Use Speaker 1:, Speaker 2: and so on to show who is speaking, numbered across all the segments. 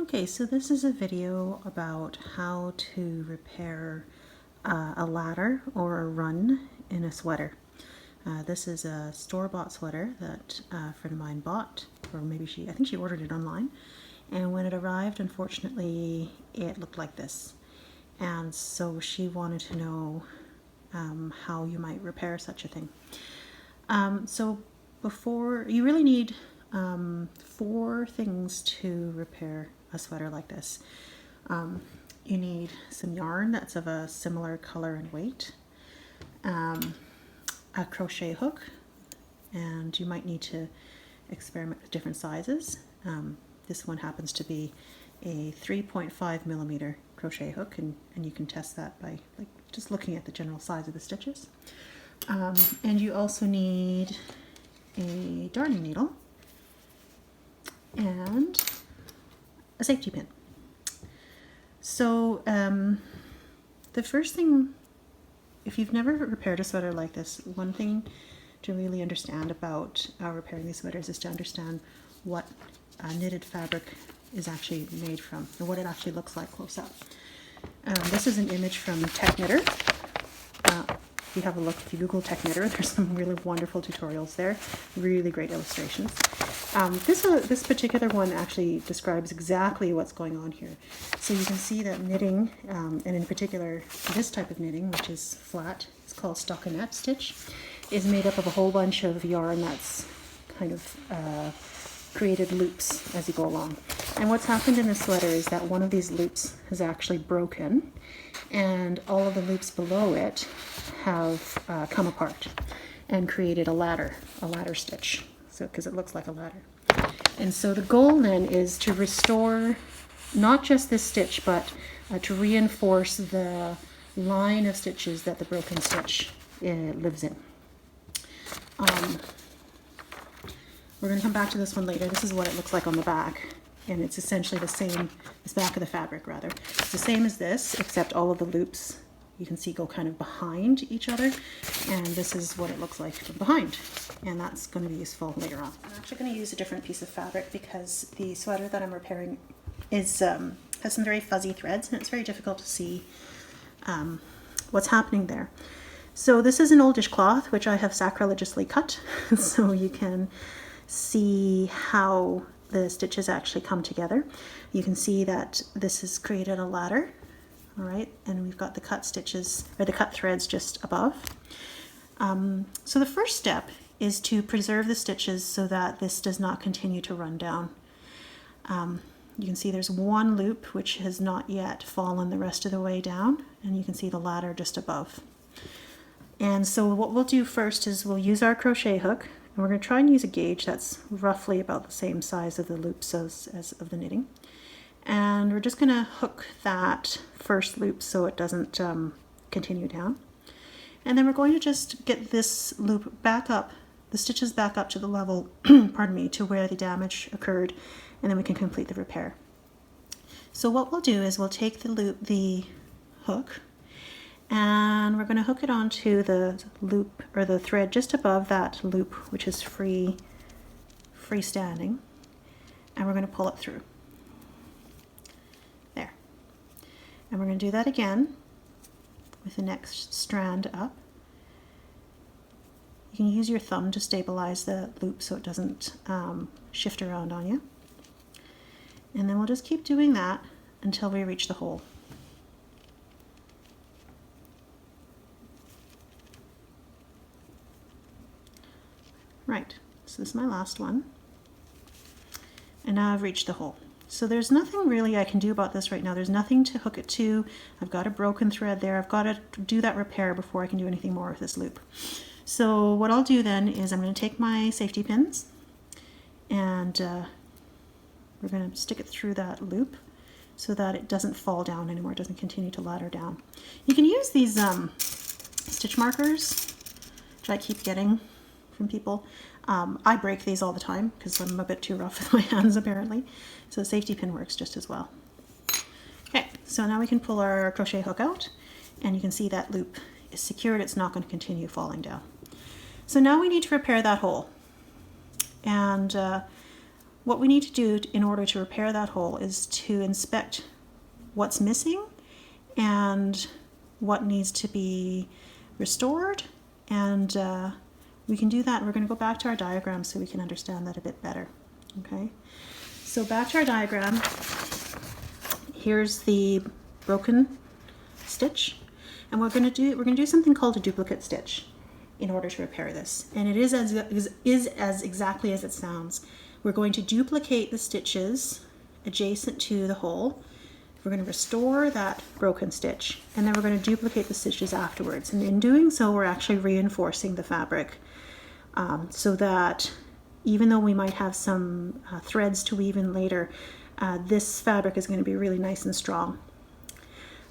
Speaker 1: Okay, so this is a video about how to repair a ladder or a run in a sweater. This is a store-bought sweater that a friend of mine bought, or maybe I think she ordered it online. And when it arrived, unfortunately, it looked like this. And so she wanted to know how you might repair such a thing. So before, you really need 4 things to repair a sweater like this. You need some yarn that's of a similar color and weight, a crochet hook, and you might need to experiment with different sizes. This one happens to be a 3.5 millimeter crochet hook, and you can test that by just looking at the general size of the stitches. And you also need a darning needle and a safety pin. So the first thing, if you've never repaired a sweater like this, one thing to really understand about repairing these sweaters is to understand what knitted fabric is actually made from, or what it actually looks like close up. This is an image from Tech Knitter. If you have a look, if you Google Tech Knitter, there's some really wonderful tutorials there, really great illustrations. This particular one actually describes exactly what's going on here. So you can see that knitting, and in particular this type of knitting, which is flat, it's called stockinette stitch, is made up of a whole bunch of yarn that's kind of created loops as you go along. And what's happened in the sweater is that one of these loops has actually broken, and all of the loops below it have come apart and created a ladder stitch. So, because it looks like a ladder. And so the goal then is to restore not just this stitch, but to reinforce the line of stitches that the broken stitch lives in. We're going to come back to this one later. This is what it looks like on the back, and it's essentially the same, this back of the fabric rather. It's the same as this, except all of the loops you can see go kind of behind each other, and this is what it looks like from behind, and that's going to be useful later on. I'm actually going to use a different piece of fabric because the sweater that I'm repairing is has some very fuzzy threads, and it's very difficult to see what's happening there. So this is an old dishcloth which I have sacrilegiously cut so you can see how the stitches actually come together. You can see that this has created a ladder. All right, and we've got the cut stitches, or the cut threads just above. So the first step is to preserve the stitches so that this does not continue to run down. You can see there's one loop which has not yet fallen the rest of the way down, and you can see the ladder just above. And so what we'll do first is we'll use our crochet hook, and we're going to try and use a gauge that's roughly about the same size of the loops as of the knitting. And we're just going to hook that first loop so it doesn't continue down. And then we're going to just get this loop back up, the stitches back up to the level, pardon me, to where the damage occurred, and then we can complete the repair. So what we'll do is we'll take the hook, and we're going to hook it onto the loop, or the thread just above that loop, which is freestanding, and we're going to pull it through. And we're going to do that again with the next strand up. You can use your thumb to stabilize the loop so it doesn't shift around on you. And then we'll just keep doing that until we reach the hole. Right, so this is my last one. And now I've reached the hole. So there's nothing really I can do about this right now. There's nothing to hook it to. I've got a broken thread there. I've got to do that repair before I can do anything more with this loop. So what I'll do then is I'm going to take my safety pins, and we're going to stick it through that loop so that it doesn't fall down anymore. It doesn't continue to ladder down. You can use these stitch markers, which I keep getting from people. I break these all the time because I'm a bit too rough with my hands apparently. So the safety pin works just as well. Okay, so now we can pull our crochet hook out, and you can see that loop is secured. It's not going to continue falling down. So now we need to repair that hole. And what we need to do in order to repair that hole is to inspect what's missing and what needs to be restored, and we can do that. We're going to go back to our diagram so we can understand that a bit better. Okay, so back to our diagram. Here's the broken stitch, and we're going to do something called a duplicate stitch in order to repair this, and it is as exactly as it sounds. We're going to duplicate the stitches adjacent to the hole. We're going to restore that broken stitch, and then we're going to duplicate the stitches afterwards. And in doing so, we're actually reinforcing the fabric so that even though we might have some threads to weave in later, this fabric is going to be really nice and strong.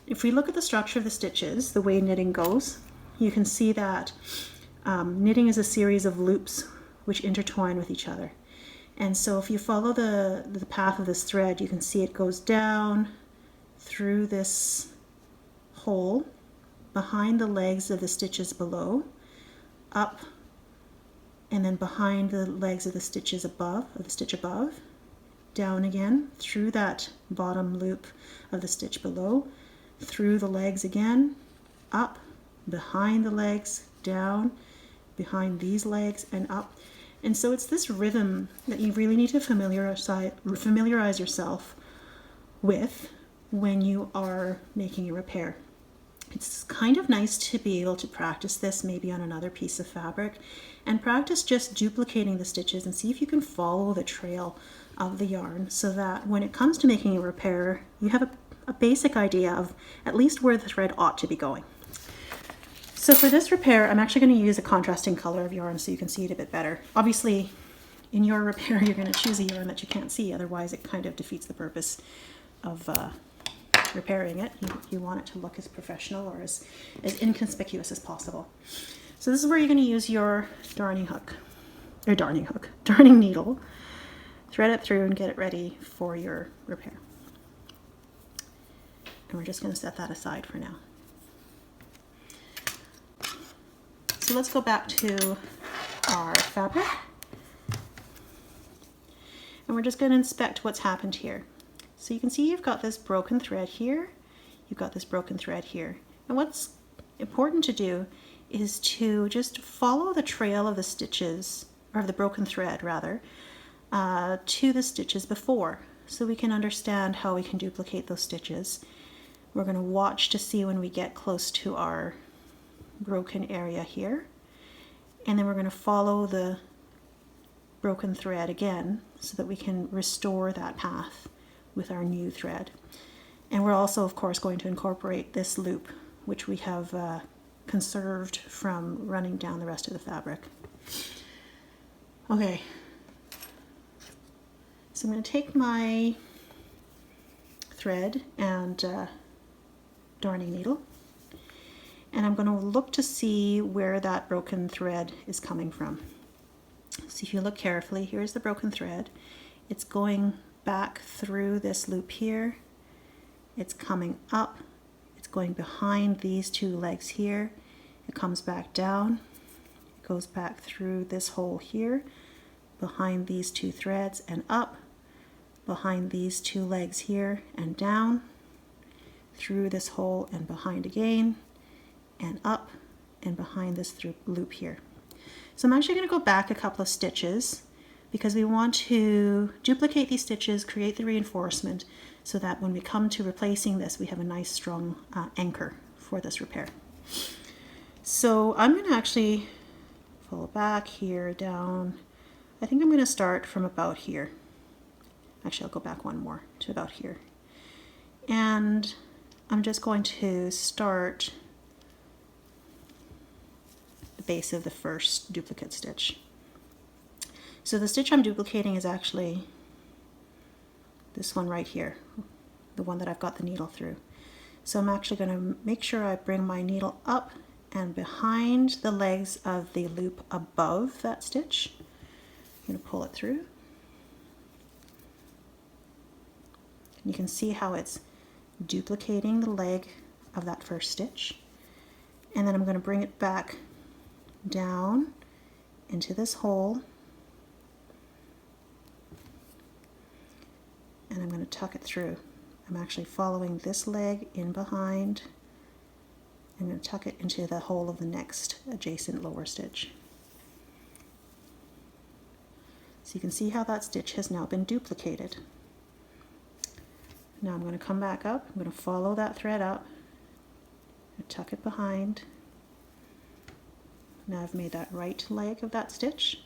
Speaker 1: If we look at the structure of the stitches, the way knitting goes, you can see that knitting is a series of loops which intertwine with each other. And so if you follow the path of this thread, you can see it goes down through this hole, behind the legs of the stitches below, up, and then behind the legs of the stitches above, of the stitch above, down again, through that bottom loop of the stitch below, through the legs again, up, behind the legs, down, behind these legs, and up. And so it's this rhythm that you really need to familiarize yourself with when you are making a repair. It's kind of nice to be able to practice this maybe on another piece of fabric and practice just duplicating the stitches and see if you can follow the trail of the yarn so that when it comes to making a repair, you have a basic idea of at least where the thread ought to be going. So for this repair, I'm actually going to use a contrasting color of yarn so you can see it a bit better. Obviously, in your repair, you're going to choose a yarn that you can't see, otherwise it kind of defeats the purpose of repairing it. You want it to look as professional or as inconspicuous as possible. So this is where you're going to use your darning needle, thread it through and get it ready for your repair. And we're just going to set that aside for now. So let's go back to our fabric, and we're just going to inspect what's happened here. So you can see you've got this broken thread here, you've got this broken thread here. And what's important to do is to just follow the trail of the stitches, or of the broken thread rather, to the stitches before, so we can understand how we can duplicate those stitches. We're going to watch to see when we get close to our broken area here, and then we're going to follow the broken thread again so that we can restore that path with our new thread. And we're also of course going to incorporate this loop which we have conserved from running down the rest of the fabric. Okay, so I'm going to take my thread and darning needle, and I'm going to look to see where that broken thread is coming from. So if you look carefully, here's the broken thread. It's going back through this loop here. It's coming up. It's going behind these two legs here. It comes back down. It goes back through this hole here, behind these two threads and up, behind these two legs here and down, through this hole and behind again, and up and behind this loop here. So I'm actually going to go back a couple of stitches because we want to duplicate these stitches, create the reinforcement so that when we come to replacing this, we have a nice strong anchor for this repair. So I'm going to actually pull back here, down. I think I'm going to start from about here. Actually, I'll go back one more to about here. And I'm just going to start the base of the first duplicate stitch. So the stitch I'm duplicating is actually this one right here, the one that I've got the needle through. So I'm actually going to make sure I bring my needle up and behind the legs of the loop above that stitch. I'm going to pull it through. You can see how it's duplicating the leg of that first stitch, and then I'm going to bring it back down into this hole going to tuck it through. I'm actually following this leg in behind. I'm going to tuck it into the hole of the next adjacent lower stitch. So you can see how that stitch has now been duplicated. Now I'm going to come back up, I'm going to follow that thread up, tuck it behind. Now I've made that right leg of that stitch,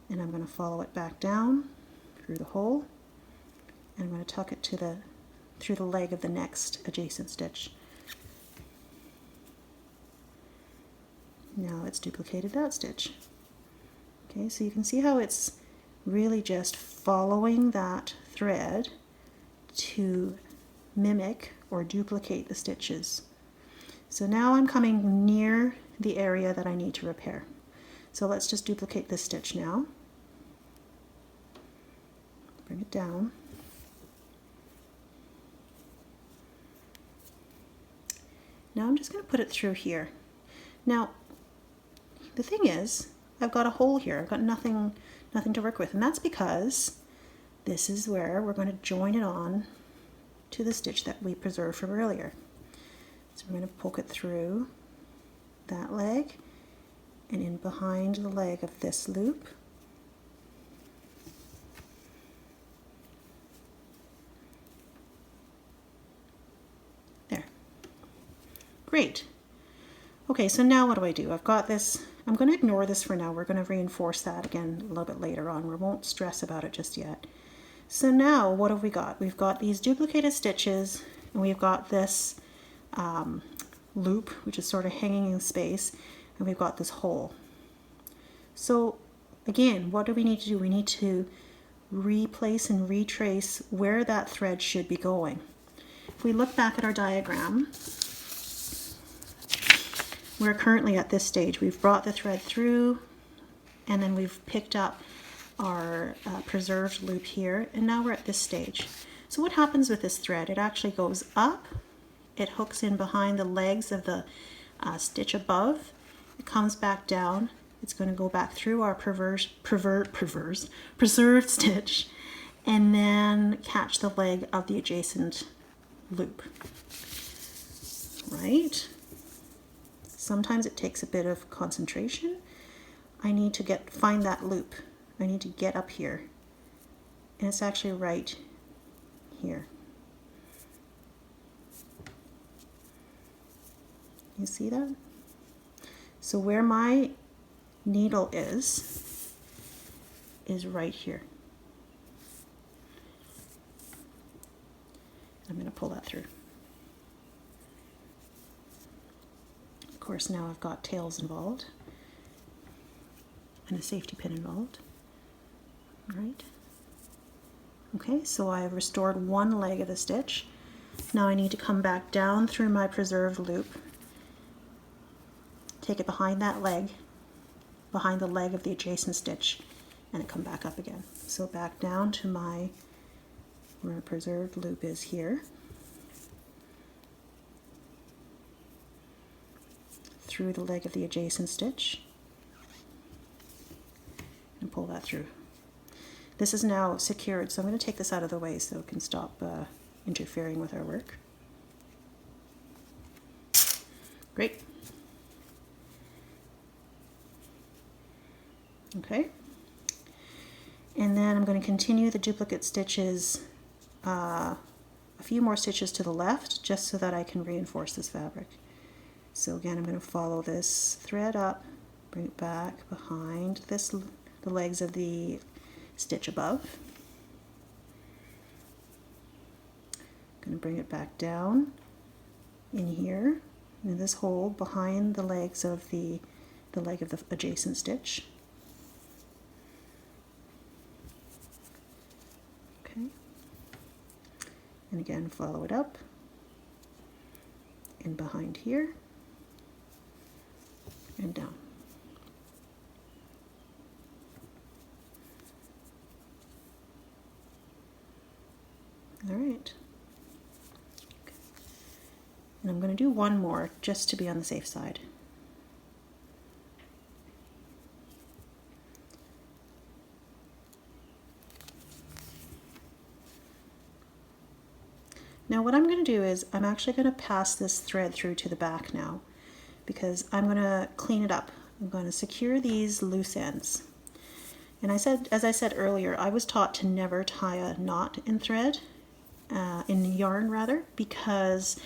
Speaker 1: and I'm going to follow it back down through the hole, and I'm going to tuck it to through the leg of the next adjacent stitch. Now it's duplicated that stitch. Okay, so you can see how it's really just following that thread to mimic or duplicate the stitches. So now I'm coming near the area that I need to repair. So let's just duplicate this stitch now. Bring it down. Now I'm just going to put it through here. Now the thing is, I've got a hole here. I've got nothing to work with, and that's because this is where we're going to join it on to the stitch that we preserved from earlier. So we're going to poke it through that leg and in behind the leg of this loop. There. Great. Okay, so now what do? I've got this. I'm going to ignore this for now. We're going to reinforce that again a little bit later on. We won't stress about it just yet. So now what have we got? We've got these duplicated stitches, and we've got this loop, which is sort of hanging in space, and we've got this hole. So again, what do we need to do? We need to replace and retrace where that thread should be going. If we look back at our diagram, we're currently at this stage. We've brought the thread through, and then we've picked up our preserved loop here, and now we're at this stage. So what happens with this thread? It actually goes up, it hooks in behind the legs of the stitch above, it comes back down, it's going to go back through our preserved stitch, and then catch the leg of the adjacent loop. Right? Sometimes it takes a bit of concentration. I need to find that loop. I need to get up here, and it's actually right here. You see that? So where my needle is right here. I'm going to pull that through. Of course, now I've got tails involved and a safety pin involved. Right. Okay, so I've restored one leg of the stitch. Now I need to come back down through my preserved loop, take it behind that leg, behind the leg of the adjacent stitch, and come back up again. So back down to where my preserved loop is here, through the leg of the adjacent stitch, and pull that through. This is now secured, so I'm going to take this out of the way so it can stop interfering with our work. Great. Okay. And then I'm going to continue the duplicate stitches a few more stitches to the left, just so that I can reinforce this fabric. So again, I'm going to follow this thread up, bring it back behind the legs of the stitch above. I'm going to bring it back down in here, in this hole behind the legs of the leg of the adjacent stitch. Okay. And again, follow it up and behind here and down. All right. Okay. And I'm going to do one more just to be on the safe side. Now what I'm going to do is I'm actually going to pass this thread through to the back now, because I'm going to clean it up. I'm going to secure these loose ends. And as I said earlier, I was taught to never tie a knot in thread, in yarn rather, because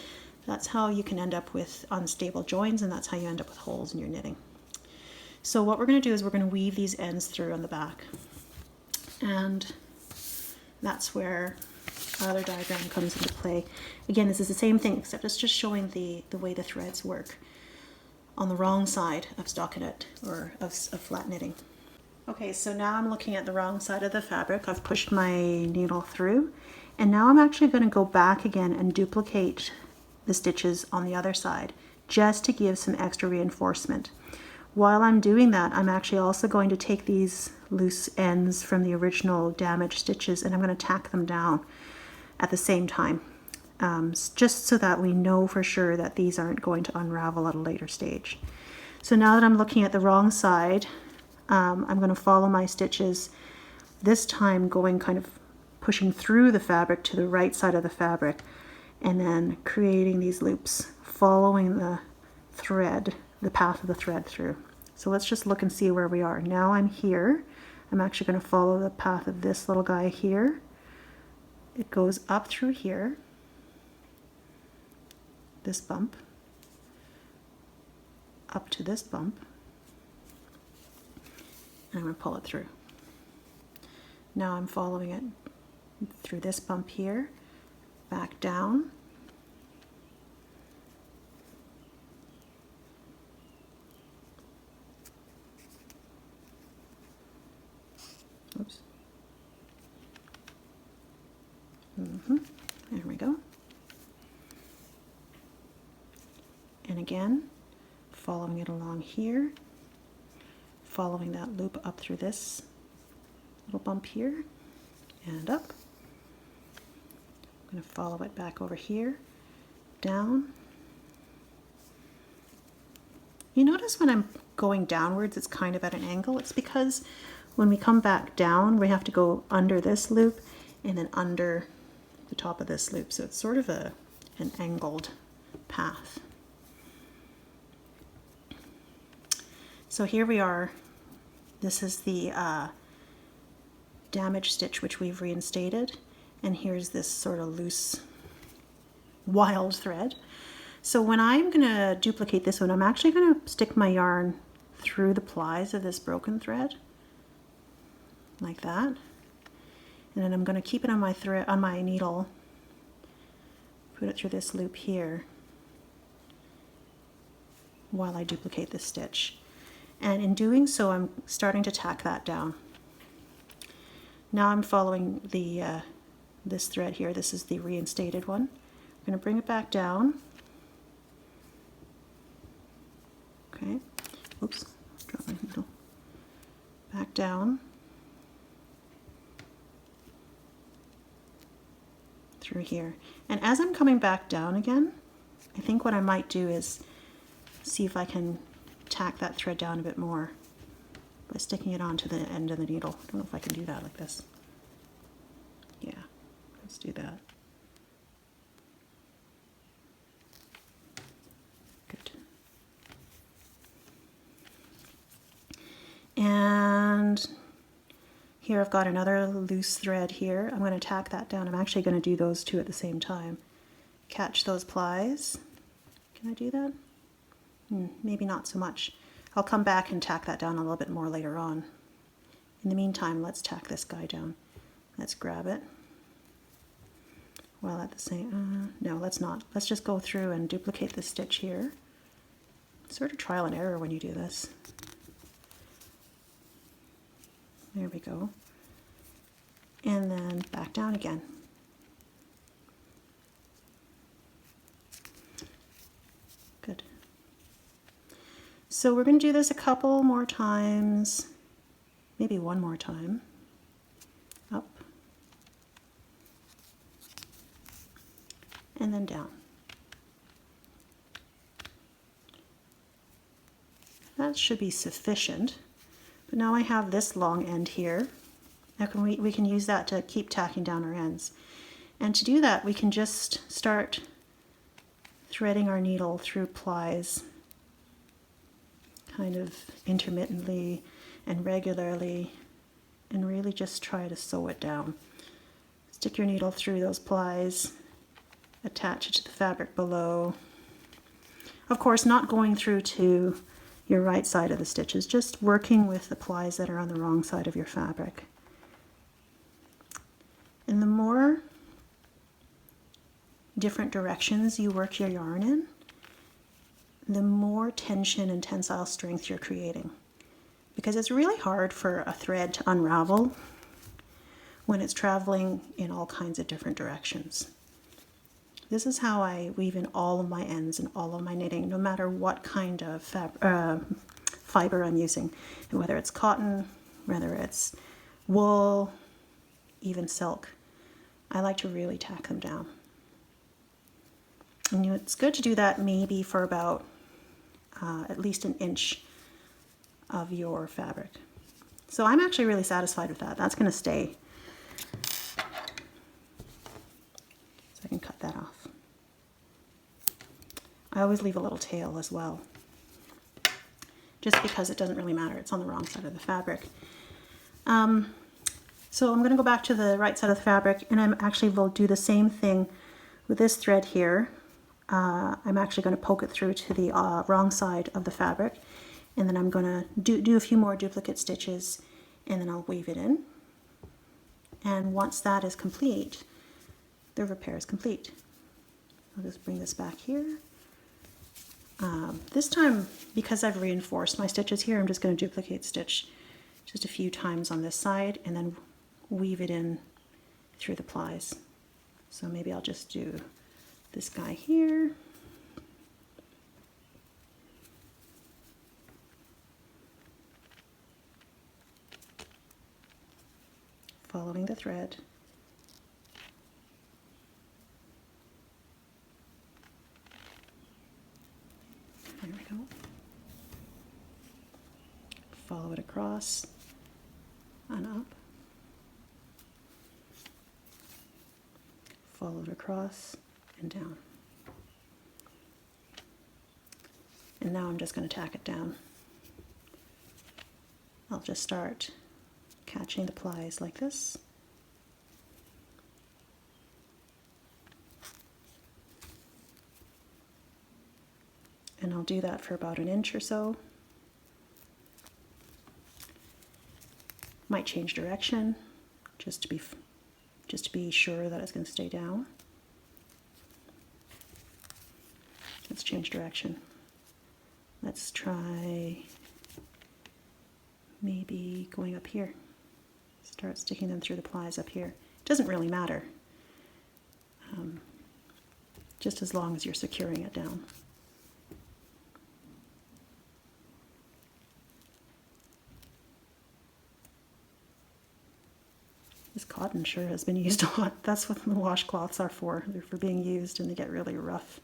Speaker 1: that's how you can end up with unstable joins, and that's how you end up with holes in your knitting. So what we're going to do is we're going to weave these ends through on the back. And that's where our other diagram comes into play. Again, this is the same thing, except it's just showing the way the threads work on the wrong side of stockinette or of flat knitting. Okay, so now I'm looking at the wrong side of the fabric. I've pushed my needle through, and now I'm actually going to go back again and duplicate the stitches on the other side, just to give some extra reinforcement. While I'm doing that, I'm actually also going to take these loose ends from the original damaged stitches, and I'm going to tack them down at the same time, just so that we know for sure that these aren't going to unravel at a later stage. So now that I'm looking at the wrong side, I'm going to follow my stitches, this time going kind of pushing through the fabric to the right side of the fabric, and then creating these loops, following the thread, the path of the thread through. So let's just look and see where we are. Now I'm here. I'm actually going to follow the path of this little guy here. It goes up through here, this bump, up to this bump, and I'm going to pull it through. Now I'm following it through this bump here, back down, oops, there we go, and again following it along here, following that loop up through this little bump here and up. I'm going to follow it back over here, down. You notice when I'm going downwards it's kind of at an angle. It's because when we come back down we have to go under this loop and then under the top of this loop, so it's sort of an angled path. So here we are. This is the damaged stitch which we've reinstated, and here's this sort of loose wild thread. So when I'm going to duplicate this one, I'm actually going to stick my yarn through the plies of this broken thread like that, and then I'm going to keep it on my thread, on my needle, put it through this loop here while I duplicate this stitch. And in doing so, I'm starting to tack that down. Now I'm following the this thread here. This is the reinstated one. I'm going to bring it back down. Okay. Oops. Drop my needle. Back down. Through here. And as I'm coming back down again, I think what I might do is see if I can tack that thread down a bit more by sticking it onto the end of the needle. I don't know if I can do that like this. Yeah, let's do that. Good. And here I've got another loose thread here. I'm going to tack that down. I'm actually going to do those two at the same time. Catch those plies. Can I do that? Maybe not so much. I'll come back and tack that down a little bit more later on. In the meantime, let's tack this guy down. Let's grab it. While at the same, no, let's not. Let's just go through and duplicate this stitch here. Sort of trial and error when you do this. There we go. And then back down again. Good. So we're going to do this a couple more times, maybe one more time. Up. And then down. That should be sufficient. But now I have this long end here. Now we can use that to keep tacking down our ends. And to do that, we can just start threading our needle through plies kind of intermittently and regularly, and really just try to sew it down. Stick your needle through those plies, attach it to the fabric below. Of course, not going through to your right side of the stitches, just working with the plies that are on the wrong side of your fabric. And the more different directions you work your yarn in, the more tension and tensile strength you're creating. Because it's really hard for a thread to unravel when it's traveling in all kinds of different directions. This is how I weave in all of my ends and all of my knitting, no matter what kind of fiber I'm using, and whether it's cotton, whether it's wool, even silk. I like to really tack them down. And it's good to do that maybe for about at least an inch of your fabric. So I'm actually really satisfied with that. That's going to stay. So I can cut that off. I always leave a little tail as well, just because it doesn't really matter. It's on the wrong side of the fabric. So I'm going to go back to the right side of the fabric, and I'm actually will do the same thing with this thread here. I'm actually going to poke it through to the wrong side of the fabric, and then I'm going to do a few more duplicate stitches, and then I'll weave it in. And once that is complete, the repair is complete. I'll just bring this back here. This time, because I've reinforced my stitches here, I'm just going to duplicate stitch just a few times on this side and then weave it in through the plies. So maybe I'll just do this guy here. Following the thread. There we go. Follow it across and up. Follow it across and down. And now I'm just going to tack it down. I'll just start catching the plies like this. And I'll do that for about an inch or so. Might change direction just to be sure that it's going to stay down. Let's change direction. Let's try maybe going up here. Start sticking them through the plies up here. It doesn't really matter, just as long as you're securing it down. This cotton sure has been used a lot. That's what the washcloths are for. They're for being used and they get really rough.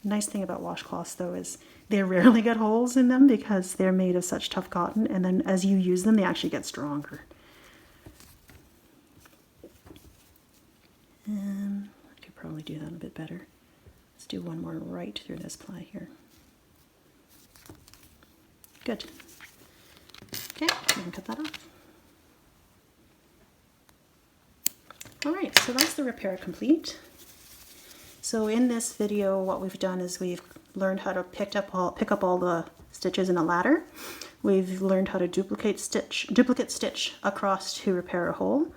Speaker 1: Nice thing about washcloths though is they rarely get holes in them because they're made of such tough cotton, and then as you use them they actually get stronger. I could probably do that a bit better. Let's do one more right through this ply here. Good. Okay, we can cut that off. Alright, so that's the repair complete. So in this video what we've done is we've learned how to pick up all the stitches in a ladder. We've learned how to duplicate stitch across to repair a hole.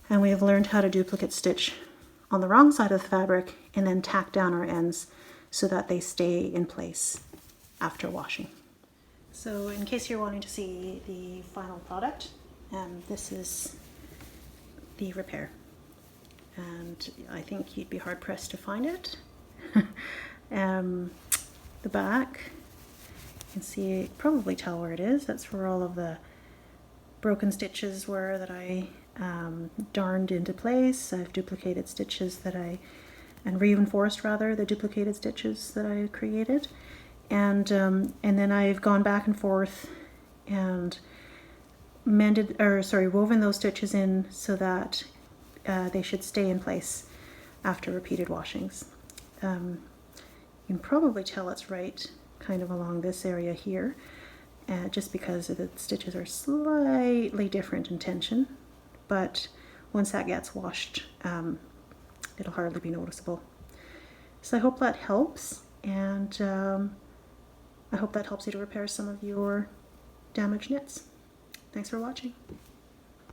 Speaker 1: And we've learned how to duplicate stitch on the wrong side of the fabric and then tack down our ends so that they stay in place after washing. So in case you're wanting to see the final product, this is the repair. And I think you'd be hard pressed to find it. The back, you can see, probably tell where it is. That's where all of the broken stitches were that I darned into place. I've duplicated stitches and reinforced rather the duplicated stitches that I created. And then I've gone back and forth and woven those stitches in so that they should stay in place after repeated washings. You can probably tell it's right kind of along this area here, just because the stitches are slightly different in tension, but once that gets washed, it'll hardly be noticeable. So I hope that helps, and I hope that helps you to repair some of your damaged knits. Thanks for watching.